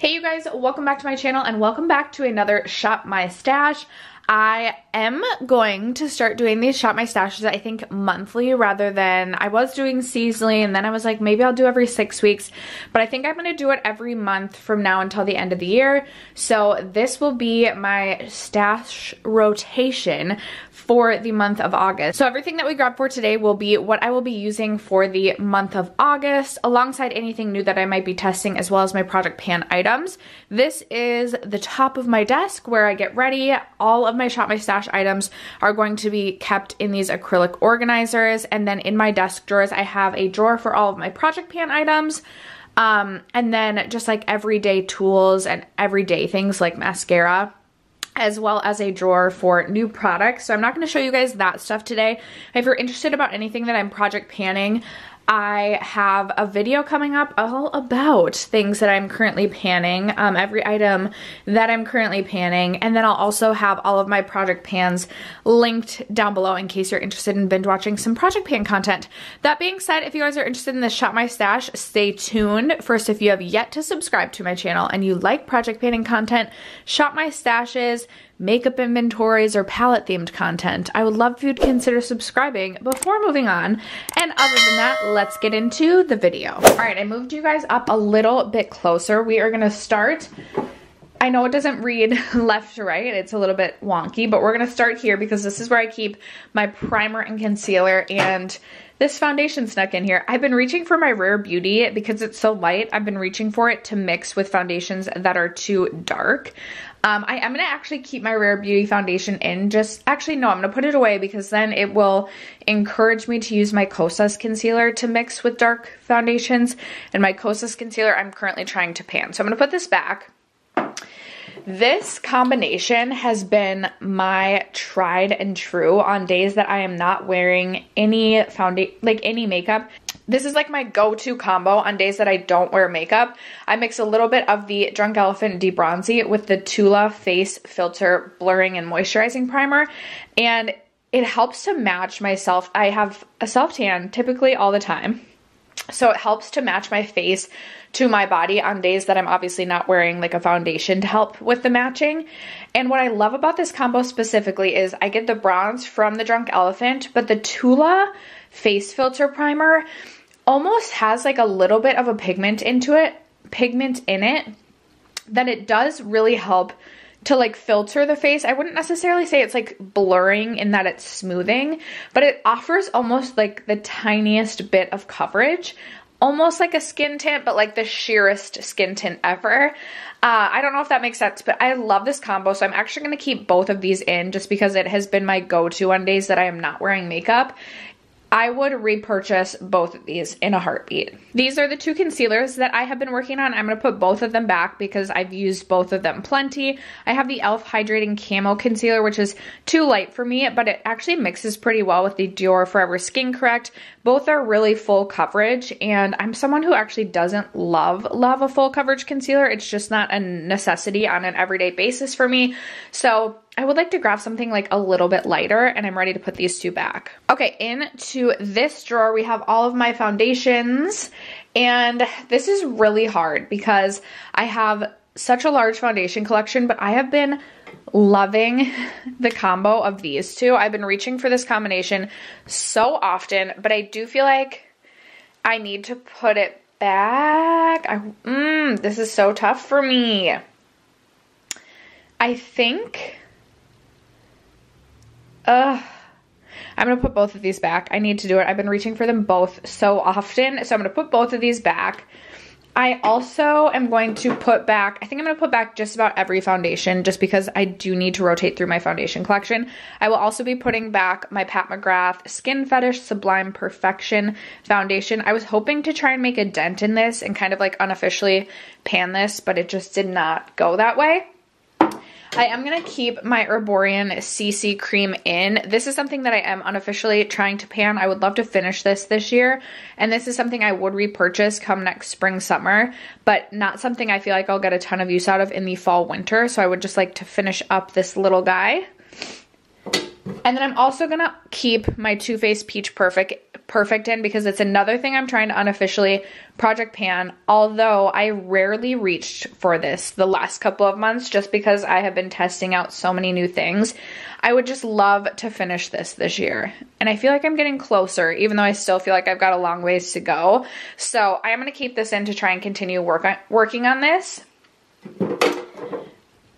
Hey you guys, welcome back to my channel and welcome back to another Shop My Stash. I am going to start doing these Shop My Stashes, I think monthly rather than, I was doing seasonally and then I was like maybe I'll do every 6 weeks, but I think I'm going to do it every month from now until the end of the year. So this will be my stash rotation for the month of August. So everything that we grabbed for today will be what I will be using for the month of August, alongside anything new that I might be testing, as well as my Project Pan items. This is the top of my desk where I get ready. All of my Shop My Stash items are going to be kept in these acrylic organizers, and then in my desk drawers I have a drawer for all of my Project Pan items. And then just like everyday tools and everyday things like mascara, as well as a drawer for new products. So I'm not going to show you guys that stuff today. If you're interested about anything that I'm project panning, I have a video coming up all about things that I'm currently panning, every item that I'm currently panning, and then I'll also have all of my project pans linked down below in case you're interested in binge watching some project pan content. That being said, if you guys are interested in this Shop My Stash, stay tuned. First, if you have yet to subscribe to my channel and you like project panning content, Shop My Stashes, makeup inventories, or palette themed content, I would love if you'd consider subscribing before moving on. And other than that, let's get into the video. All right, I moved you guys up a little bit closer. We are gonna start, I know it doesn't read left to right, it's a little bit wonky, but we're gonna start here because this is where I keep my primer and concealer, and this foundation snuck in here. I've been reaching for my Rare Beauty because it's so light. I've been reaching for it to mix with foundations that are too dark. I am going to actually keep my Rare Beauty foundation in. Actually, no, I'm going to put it away because then it will encourage me to use my Kosas concealer to mix with dark foundations. And my Kosas concealer I'm currently trying to pan. So I'm going to put this back. This combination has been my tried and true on days that I am not wearing any any makeup. This is like my go-to combo on days that I don't wear makeup. I mix a little bit of the Drunk Elephant Debronzy with the Tula Face Filter Blurring and Moisturizing Primer, and it helps to match myself. I have a self-tan typically all the time, so it helps to match my face to my body on days that I'm obviously not wearing like a foundation to help with the matching. And what I love about this combo specifically is I get the bronze from the Drunk Elephant, but the Tula Face Filter Primer almost has like a little bit of a pigment in it that it does really help to like filter the face. I wouldn't necessarily say it's like blurring in that it's smoothing, but it offers almost like the tiniest bit of coverage, almost like a skin tint, but like the sheerest skin tint ever. I don't know if that makes sense, but I love this combo, so I'm actually going to keep both of these in just because it has been my go-to on days that I am not wearing makeup. I would repurchase both of these in a heartbeat. These are the two concealers that I have been working on. I'm going to put both of them back because I've used both of them plenty. I have the e.l.f. Hydrating Camo Concealer, which is too light for me, but it actually mixes pretty well with the Dior Forever Skin Correct. Both are really full coverage, and I'm someone who actually doesn't love a full coverage concealer. It's just not a necessity on an everyday basis for me. So I would like to grab something like a little bit lighter, and I'm ready to put these two back. Okay, into this drawer we have all of my foundations, and this is really hard because I have such a large foundation collection, but I have been loving the combo of these two. I've been reaching for this combination so often, but I do feel like I need to put it back. This is so tough for me. I think I'm going to put both of these back. I need to do it. I've been reaching for them both so often. So I'm going to put both of these back. I also am going to put back, I think I'm going to put back just about every foundation just because I do need to rotate through my foundation collection. I will also be putting back my Pat McGrath Skin Fetish Sublime Perfection foundation. I was hoping to try and make a dent in this and kind of like unofficially pan this, but it just did not go that way. I am going to keep my Herborian CC cream in. This is something that I am unofficially trying to pan. I would love to finish this year, and this is something I would repurchase come next spring, summer, but not something I feel like I'll get a ton of use out of in the fall, winter, so I would just like to finish up this little guy. And then I'm also gonna keep my Too Faced Peach Perfect in because it's another thing I'm trying to unofficially project pan, although I rarely reached for this the last couple of months just because I have been testing out so many new things. I would just love to finish this year. And I feel like I'm getting closer, even though I still feel like I've got a long ways to go. So I am gonna keep this in to try and continue working on this.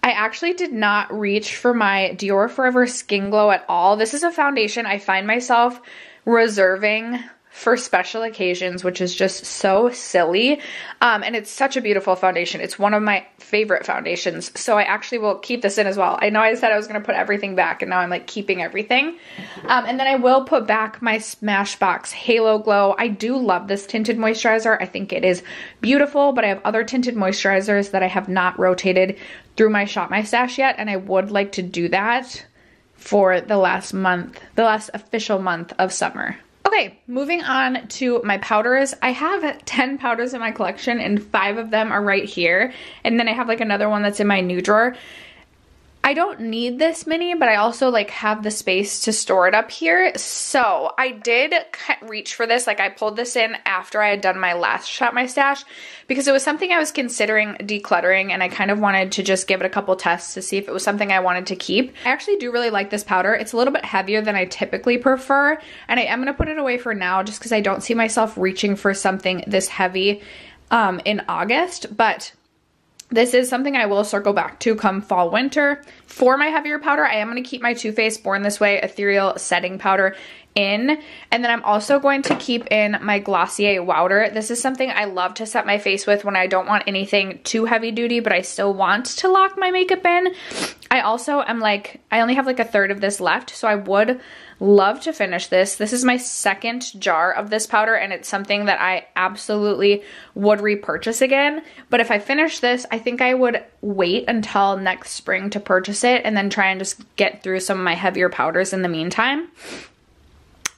I actually did not reach for my Dior Forever Skin Glow at all. This is a foundation I find myself reserving for special occasions, which is just so silly. And it's such a beautiful foundation. It's one of my favorite foundations. So I actually will keep this in as well. I know I said I was going to put everything back and now I'm like keeping everything. And then I will put back my Smashbox Halo Glow. I do love this tinted moisturizer. I think it is beautiful, but I have other tinted moisturizers that I have not rotated through my Shop My Stash yet. And I would like to do that for the last official month of summer. Okay, moving on to my powders. I have 10 powders in my collection and 5 of them are right here. And then I have like another one that's in my new drawer. I don't need this many, but I also like have the space to store it up here. So I did reach for this. Like I pulled this in after I had done my last Shop My Stash because it was something I was considering decluttering and I kind of wanted to just give it a couple tests to see if it was something I wanted to keep. I actually do really like this powder. It's a little bit heavier than I typically prefer and I am going to put it away for now just because I don't see myself reaching for something this heavy in August, but this is something I will circle back to come fall winter. For my heavier powder, I am going to keep my Too Faced Born This Way Ethereal Setting Powder in. And then I'm also going to keep in my Glossier Wowder. This is something I love to set my face with when I don't want anything too heavy duty, but I still want to lock my makeup in. I also am like, I only have like a third of this left, so I would love to finish this. This is my second jar of this powder and it's something that I absolutely would repurchase again. But if I finish this, I think I would wait until next spring to purchase it and then try and just get through some of my heavier powders in the meantime.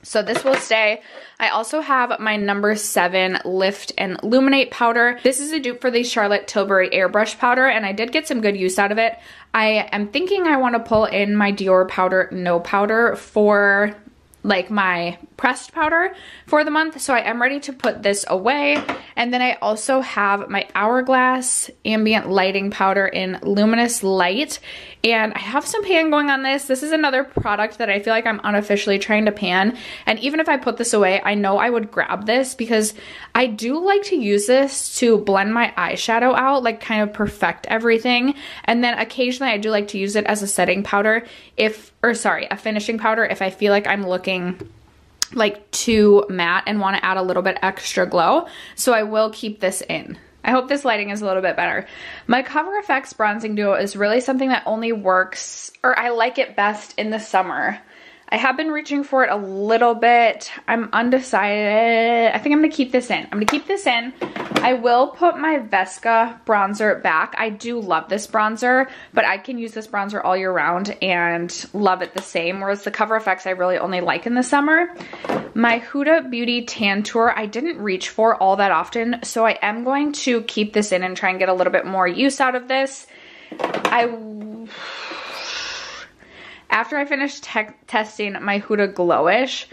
So this will stay. I also have my number 7 Lift and Illuminate powder. This is a dupe for the Charlotte Tilbury Airbrush powder and I did get some good use out of it. I am thinking I want to pull in my Dior Powder No Powder for like my pressed powder for the month. So I am ready to put this away. And then I also have my Hourglass Ambient Lighting Powder in Luminous Light. And I have some pan going on this. This is another product that I feel like I'm unofficially trying to pan. And even if I put this away, I know I would grab this because I do like to use this to blend my eyeshadow out, like kind of perfect everything. And then occasionally I do like to use it as a setting powder a finishing powder if I feel like I'm looking like too matte and want to add a little bit extra glow. So I will keep this in. I hope this lighting is a little bit better. My Cover FX Bronzing Duo is really something that only works, or I like it best in the summer. I have been reaching for it a little bit. I'm undecided. I think I'm going to keep this in. I'm going to keep this in. I will put my Vesca bronzer back. I do love this bronzer, but I can use this bronzer all year round and love it the same, whereas the Cover FX I really only like in the summer. My Huda Beauty Tan Tour I didn't reach for all that often, so I am going to keep this in and try and get a little bit more use out of this. After I finished testing my Huda Glowish,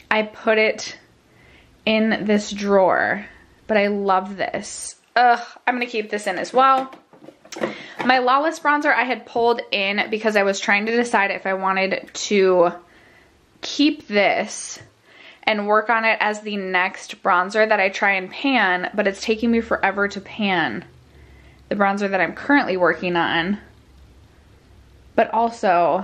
I put it in this drawer, but I love this. I'm going to keep this in as well. My Lawless bronzer I had pulled in because I was trying to decide if I wanted to keep this and work on it as the next bronzer that I try and pan, but it's taking me forever to pan the bronzer that I'm currently working on. But also,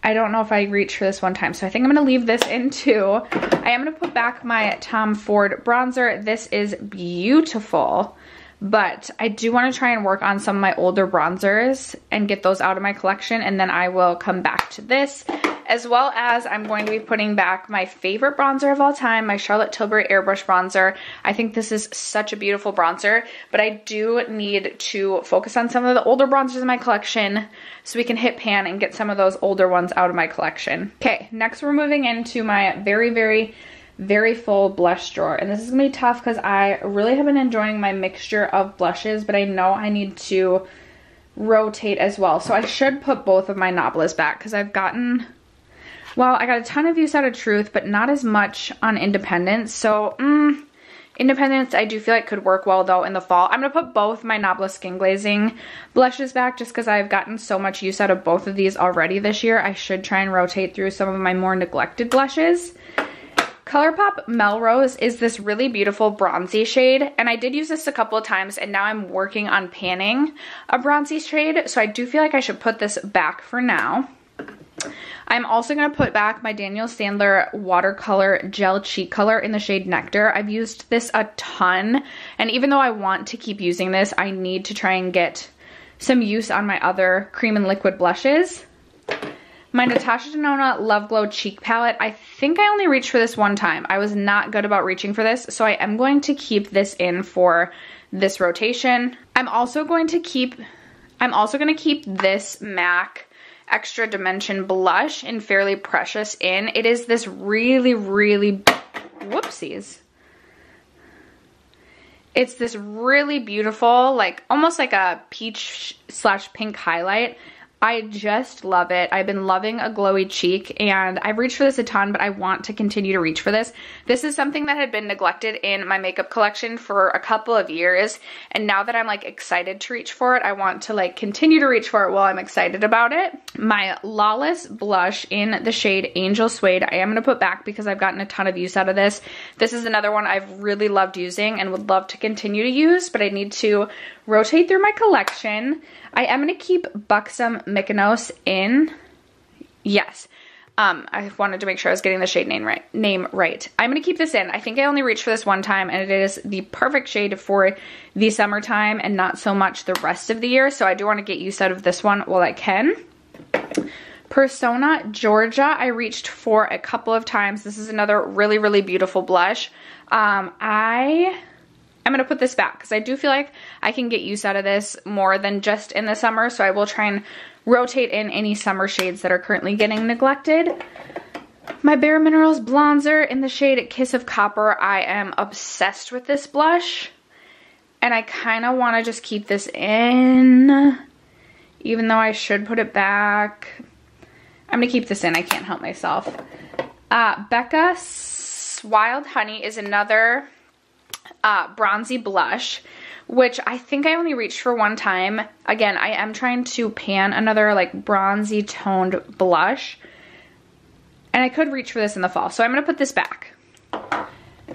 I don't know if I reach for this one time, so I think I'm going to leave this in too. I am going to put back my Tom Ford bronzer. This is beautiful, but I do want to try and work on some of my older bronzers and get those out of my collection, and then I will come back to this, as well as I'm going to be putting back my favorite bronzer of all time, my Charlotte Tilbury Airbrush bronzer. I think this is such a beautiful bronzer, but I do need to focus on some of the older bronzers in my collection so we can hit pan and get some of those older ones out of my collection. Okay, next we're moving into my very full blush drawer, and this is gonna be tough because I really have been enjoying my mixture of blushes, but I know I need to rotate as well. So I should put both of my Nablas back because I've gotten Well, I got a ton of use out of Truth, but not as much on Independence. So, Independence I do feel like could work well though in the fall. I'm going to put both my Nabla Skin Glazing blushes back just because I've gotten so much use out of both of these already this year. I should try and rotate through some of my more neglected blushes. ColourPop Melrose is this really beautiful bronzy shade, and I did use this a couple of times, and now I'm working on panning a bronzy shade, so I do feel like I should put this back for now. I'm also going to put back my Daniel Sandler Watercolor Gel Cheek Color in the shade Nectar. I've used this a ton, and even though I want to keep using this, I need to try and get some use on my other cream and liquid blushes. My Natasha Denona Love Glow Cheek Palette, I think I only reached for this one time. I was not good about reaching for this, so I am going to keep this in for this rotation. I'm also going to keep this MAC Extra Dimension blush in Fairly Precious in. It is this really, whoopsies. It's this really beautiful, like almost like a peach / pink highlight. I just love it. I've been loving a glowy cheek, and I've reached for this a ton, but I want to continue to reach for this. This is something that had been neglected in my makeup collection for a couple of years, and now that I'm like excited to reach for it, I want to like continue to reach for it while I'm excited about it. My Lawless blush in the shade Angel Suede, I am going to put back because I've gotten a ton of use out of this. This is another one I've really loved using and would love to continue to use, but I need to rotate through my collection. I am going to keep Buxom Mykonos in. Yes. I wanted to make sure I was getting the shade name right. I'm going to keep this in. I think I only reached for this one time, and it is the perfect shade for the summertime and not so much the rest of the year. So I do want to get use out of this one while I can. Persona Georgia, I reached for a couple of times. This is another really beautiful blush. I'm going to put this back because I do feel like I can get use out of this more than just in the summer, so I will try and rotate in any summer shades that are currently getting neglected. My Bare Minerals bronzer in the shade Kiss of Copper. I am obsessed with this blush, and I kind of want to just keep this in, even though I should put it back. I'm going to keep this in. I can't help myself. Becca Wild Honey is another bronzy blush, which I think I only reached for one time. Again, I am trying to pan another like bronzy toned blush, and I could reach for this in the fall, so I'm going to put this back.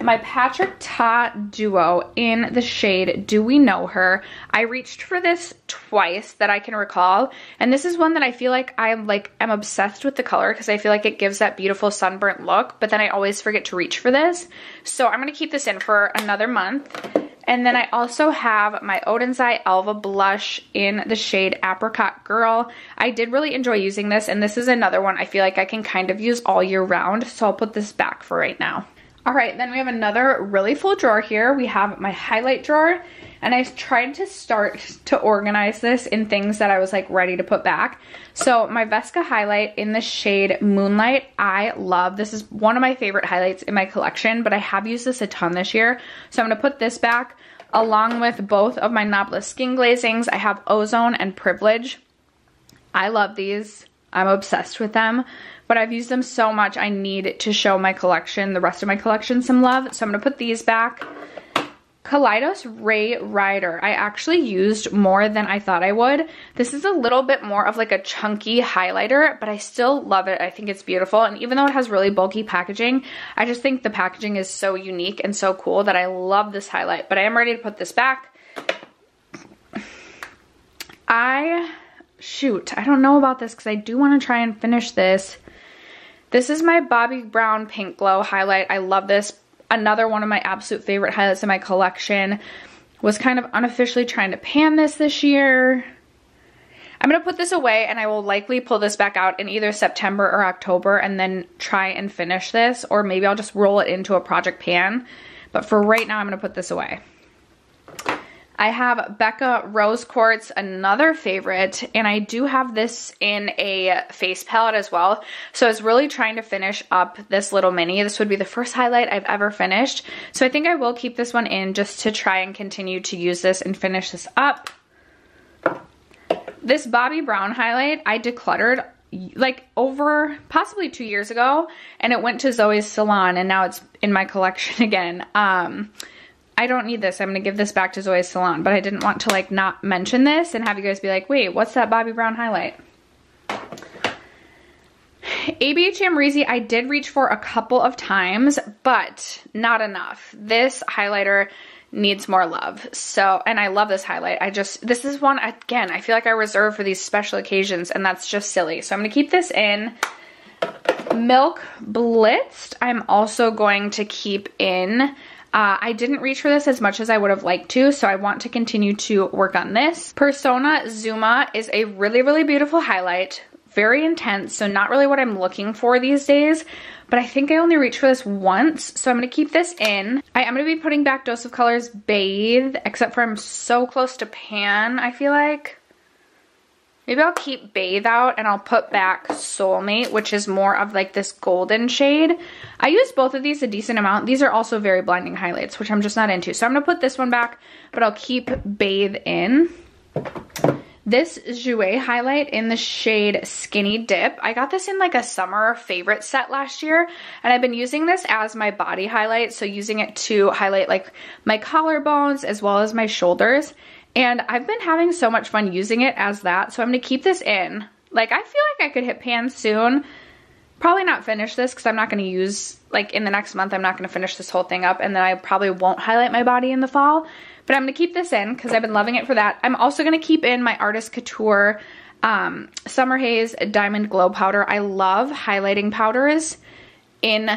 My Patrick Ta Duo in the shade Do We Know Her. I reached for this twice that I can recall, and this is one that I feel like I'm obsessed with the color because I feel like it gives that beautiful sunburnt look, but then I always forget to reach for this. So I'm going to keep this in for another month. And then I also have my Odensai Elva blush in the shade Apricot Girl. I did really enjoy using this, and this is another one I feel like I can kind of use all year round, so I'll put this back for right now. All right, then we have another really full drawer here. We have my highlight drawer, and I tried to start to organize this in things that I was like ready to put back. So my Vesca highlight in the shade Moonlight, I love. This is one of my favorite highlights in my collection, but I have used this a ton this year. So I'm gonna put this back along with both of my Nabla Skin Glazings. I have Ozone and Privilege. I love these. I'm obsessed with them, but I've used them so much I need to show my collection, the rest of my collection, some love. So I'm going to put these back. Kaleidos Ray Rider. I actually used more than I thought I would. This is a little bit more of like a chunky highlighter, but I still love it. I think it's beautiful, and even though it has really bulky packaging, I just think the packaging is so unique and so cool that I love this highlight, but I am ready to put this back. Shoot, I don't know about this because I do want to try and finish this. This is my Bobbi Brown Pink Glow highlight. I love this. Another one of my absolute favorite highlights in my collection. Was kind of unofficially trying to pan this year. I'm going to put this away, and I will likely pull this back out in either September or October and then try and finish this, or maybe I'll just roll it into a project pan. But for right now, I'm going to put this away. I have Becca Rose Quartz, another favorite, and I do have this in a face palette as well. So I was really trying to finish up this little mini. This would be the first highlight I've ever finished. So I think I will keep this one in just to try and continue to use this and finish this up. This Bobbi Brown highlight, I decluttered like over possibly 2 years ago, and it went to Zoe's salon, and now it's in my collection again. I don't need this. I'm going to give this back to Zoe's salon, but I didn't want to like not mention this and have you guys be like, wait, what's that Bobbi Brown highlight? ABH Amrezy, I did reach for a couple of times, but not enough. This highlighter needs more love. So, and I love this highlight. This is one, again, I feel like I reserve for these special occasions, and that's just silly. So I'm going to keep this in. Milk Blitzed, I'm also going to keep in. I didn't reach for this as much as I would have liked to, so I want to continue to work on this. Persona Zuma is a really, really beautiful highlight. Very intense, so not really what I'm looking for these days, but I think I only reached for this once, so I'm going to keep this in. I am going to be putting back Dose of Colors Bathe, except for I'm so close to Pan, I feel like. Maybe I'll keep Bathe out and I'll put back Soulmate, which is more of like this golden shade. I use both of these a decent amount. These are also very blinding highlights, which I'm just not into. So I'm going to put this one back, but I'll keep Bathe in. This Jouer highlight in the shade Skinny Dip. I got this in like a summer favorite set last year, and I've been using this as my body highlight. So using it to highlight like my collarbones as well as my shoulders. And I've been having so much fun using it as that, so I'm going to keep this in. Like, I feel like I could hit Pan soon. Probably not finish this because I'm not going to use, like, in the next month, I'm not going to finish this whole thing up, and then I probably won't highlight my body in the fall. But I'm going to keep this in because I've been loving it for that. I'm also going to keep in my Artist Couture Summer Haze Diamond Glow Powder. I love highlighting powders in...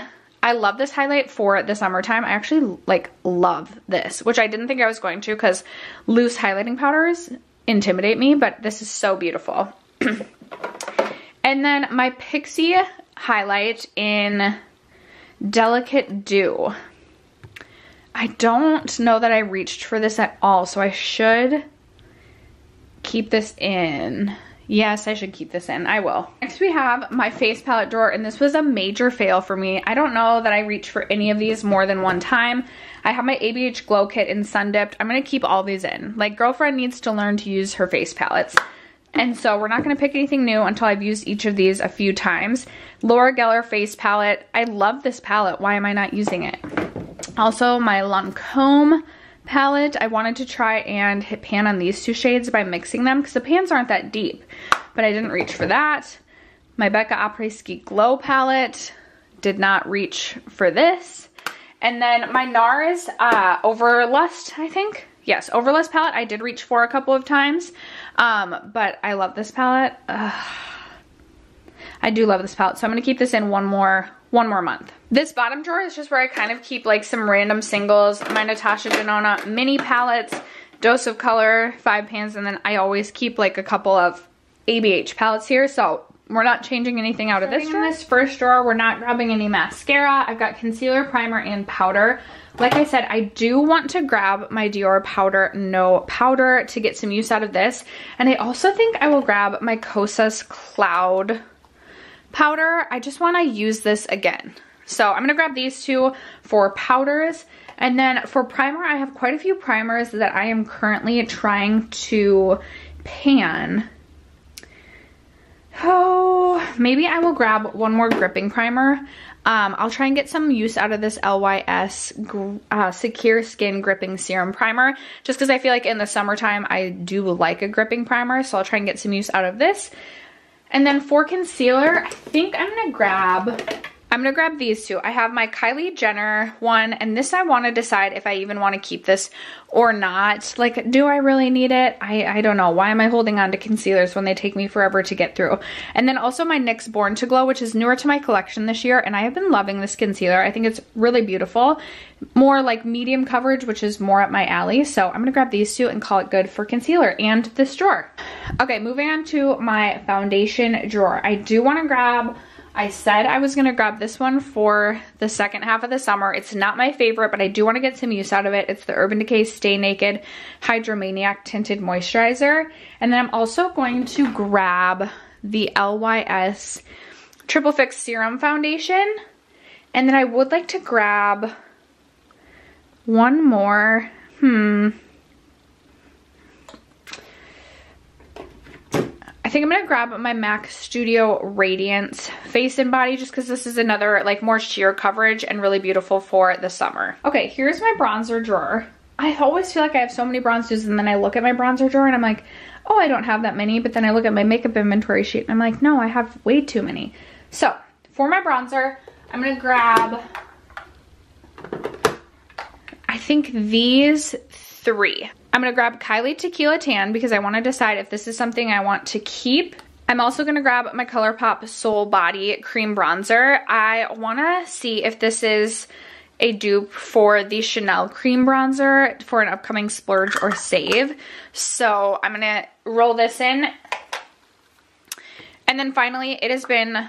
I love this highlight for the summertime. I actually like love this, which I didn't think I was going to because loose highlighting powders intimidate me, but this is so beautiful. And then my Pixi highlight in Delicate Dew. I don't know that I reached for this at all, so I should keep this in. Yes, I should keep this in. I will. Next we have my face palette drawer, and this was a major fail for me. I don't know that I reached for any of these more than one time. I have my ABH Glow Kit in Sun Dipped. I'm going to keep all these in. Like, girlfriend needs to learn to use her face palettes. And so we're not going to pick anything new until I've used each of these a few times. Laura Geller face palette. I love this palette. Why am I not using it? Also, my Lancome palette. I wanted to try and hit Pan on these two shades by mixing them because the pans aren't that deep, but I didn't reach for that. My Becca Après-Ski Glow palette. Did not reach for this. And then my NARS Overlust, I think. Yes, Overlust palette I did reach for a couple of times, but I love this palette. I do love this palette, so I'm going to keep this in one more month. This bottom drawer is just where I kind of keep like some random singles, my Natasha Denona mini palettes, Dose of Color, 5 pans, and then I always keep like a couple of ABH palettes here, so we're not changing anything out of this drawer. In this first drawer, we're not grabbing any mascara. I've got concealer, primer, and powder. Like I said, I do want to grab my Dior Powder No Powder to get some use out of this, and I also think I will grab my Kosas Cloud powder. I just want to use this again. So I'm going to grab these two for powders. And then for primer, I have quite a few primers that I am currently trying to pan. Oh, maybe I will grab one more gripping primer. I'll try and get some use out of this LYS Secure Skin Gripping Serum Primer, just because I feel like in the summertime I do like a gripping primer, so I'll try and get some use out of this. And then for concealer, I think I'm gonna grab these two. I have my Kylie Jenner one, and this I want to decide if I even want to keep this or not. Like, do I really need it? I don't know. Why am I holding on to concealers when they take me forever to get through? And then also my NYX Born to Glow, which is newer to my collection this year, and I have been loving this concealer. I think it's really beautiful. More like medium coverage, which is more up my alley. So I'm gonna grab these two and call it good for concealer and this drawer. Okay, moving on to my foundation drawer. I do want to grab, I said I was going to grab this one for the second half of the summer. It's not my favorite, but I do want to get some use out of it. It's the Urban Decay Stay Naked Hydromaniac Tinted Moisturizer. And then I'm also going to grab the LYS Triple Fix Serum Foundation. And then I would like to grab one more. I think I'm gonna grab my MAC Studio Radiance Face and Body just because this is another like more sheer coverage and really beautiful for the summer. Okay, here's my bronzer drawer. I always feel like I have so many bronzers and then I look at my bronzer drawer and I'm like, oh, I don't have that many. But then I look at my makeup inventory sheet and I'm like, no, I have way too many. So for my bronzer, I'm gonna grab, I think these 3. I'm gonna grab Kylie Tequila Tan because I wanna decide if this is something I want to keep. I'm also gonna grab my ColourPop Soul Body Cream Bronzer. I wanna see if this is a dupe for the Chanel Cream Bronzer for an upcoming splurge or save. So I'm gonna roll this in. And then finally, it has been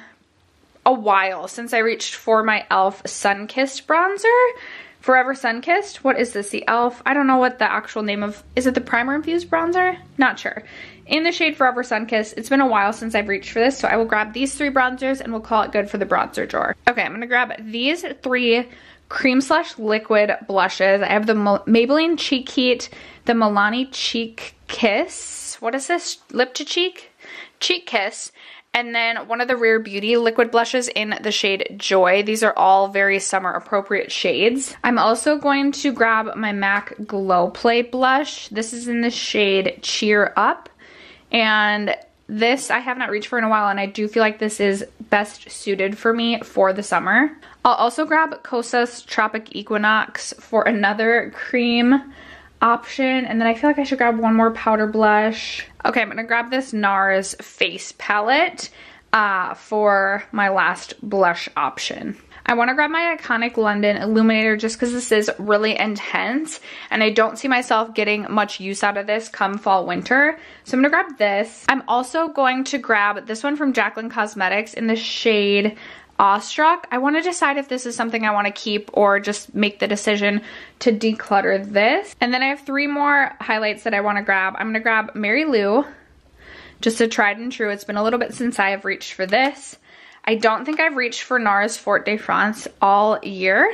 a while since I reached for my e.l.f. Sunkissed Bronzer. Forever Sunkissed. What is this? The e.l.f. I don't know what the actual name of, is it the primer infused bronzer? Not sure. In the shade Forever Sunkissed. It's been a while since I've reached for this, so I will grab these 3 bronzers and we'll call it good for the bronzer drawer. Okay, I'm gonna grab these 3 cream / liquid blushes. I have the Maybelline Cheek Heat, the Milani Cheek Kiss. What is this? Lip to Cheek? Cheek Kiss. And then one of the Rare Beauty liquid blushes in the shade Joy. These are all very summer appropriate shades. I'm also going to grab my MAC Glow Play blush. This is in the shade Cheer Up. And this I have not reached for in a while, and I do feel like this is best suited for me for the summer. I'll also grab Kosas Tropic Equinox for another cream option, and then I feel like I should grab one more powder blush. Okay, I'm gonna grab this NARS face palette for my last blush option. I want to grab my Iconic London Illuminator just because this is really intense and I don't see myself getting much use out of this come fall winter. So I'm going to grab this. I'm also going to grab this one from Jaclyn Cosmetics in the shade Awestruck. I want to decide if this is something I want to keep or just make the decision to declutter this. And then I have 3 more highlights that I want to grab. I'm going to grab Mary Lou, just a tried and true. It's been a little bit since I have reached for this. I don't think I've reached for NARS Fort de France all year.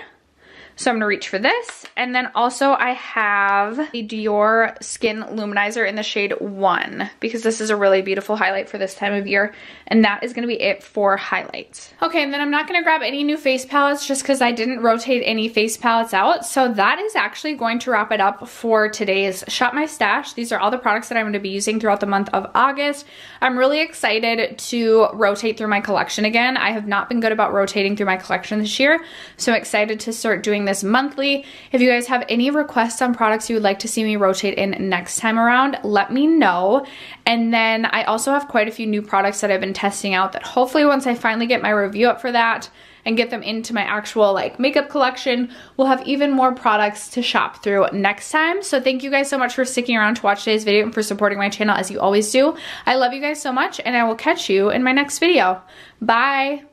So I'm gonna reach for this. And then also I have the Dior Skin Luminizer in the shade 1 because this is a really beautiful highlight for this time of year. And that is gonna be it for highlights. Okay, and then I'm not gonna grab any new face palettes just because I didn't rotate any face palettes out. So that is actually going to wrap it up for today's Shop My Stash. These are all the products that I'm gonna be using throughout the month of August. I'm really excited to rotate through my collection again. I have not been good about rotating through my collection this year. So I'm excited to start doing this monthly. If you guys have any requests on products you would like to see me rotate in next time around, let me know. And then I also have quite a few new products that I've been testing out that hopefully once I finally get my review up for that and get them into my actual like makeup collection, we'll have even more products to shop through next time. So thank you guys so much for sticking around to watch today's video and for supporting my channel as you always do. I love you guys so much and I will catch you in my next video. Bye!